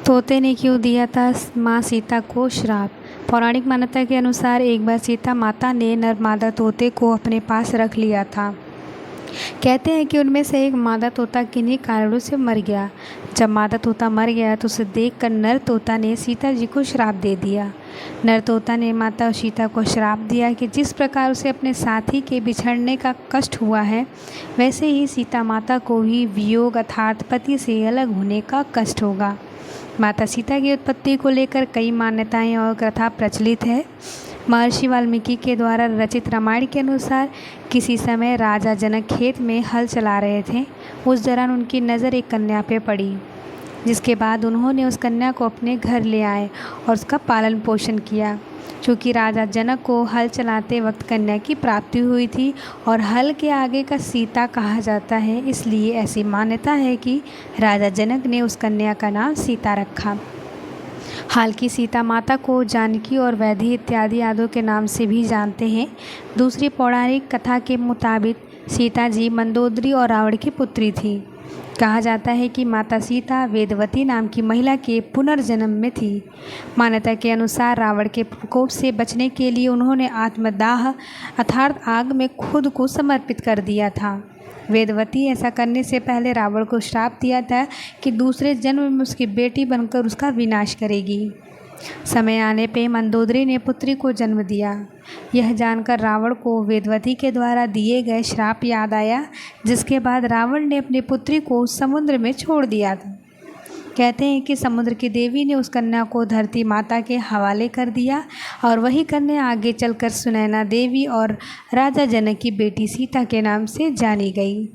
तोते ने क्यों दिया था माँ सीता को श्राप। पौराणिक मान्यता के अनुसार एक बार सीता माता ने नर मादा तोते को अपने पास रख लिया था। कहते हैं कि उनमें से एक मादा तोता किन्हीं कारणों से मर गया। जब मादा तोता मर गया तो उसे देखकर नर तोता ने सीता जी को श्राप दे दिया। नर तोता ने माता सीता को श्राप दिया कि जिस प्रकार उसे अपने साथी के बिछड़ने का कष्ट हुआ है, वैसे ही सीता माता को भी वियोग अर्थात पति से अलग होने का कष्ट होगा। माता सीता की उत्पत्ति को लेकर कई मान्यताएं और कथा प्रचलित है। महर्षि वाल्मीकि के द्वारा रचित रामायण के अनुसार किसी समय राजा जनक खेत में हल चला रहे थे। उस दौरान उनकी नज़र एक कन्या पे पड़ी, जिसके बाद उन्होंने उस कन्या को अपने घर ले आए और उसका पालन पोषण किया। चूँकि राजा जनक को हल चलाते वक्त कन्या की प्राप्ति हुई थी और हल के आगे का सीता कहा जाता है, इसलिए ऐसी मान्यता है कि राजा जनक ने उस कन्या का नाम सीता रखा। हालांकि सीता माता को जानकी और वैदेही इत्यादि आदि के नाम से भी जानते हैं। दूसरी पौराणिक कथा के मुताबिक सीता जी मंदोदरी और रावण की पुत्री थी। कहा जाता है कि माता सीता वेदवती नाम की महिला के पुनर्जन्म में थी। मान्यता के अनुसार रावण के प्रकोप से बचने के लिए उन्होंने आत्मदाह अर्थात आग में खुद को समर्पित कर दिया था। वेदवती ऐसा करने से पहले रावण को श्राप दिया था कि दूसरे जन्म में उसकी बेटी बनकर उसका विनाश करेगी। समय आने पे मंदोदरी ने पुत्री को जन्म दिया। यह जानकर रावण को वेदवती के द्वारा दिए गए श्राप याद आया, जिसके बाद रावण ने अपनी पुत्री को समुद्र में छोड़ दिया था। कहते हैं कि समुद्र की देवी ने उस कन्या को धरती माता के हवाले कर दिया और वही कन्या आगे चलकर सुनैना देवी और राजा जनक की बेटी सीता के नाम से जानी गई।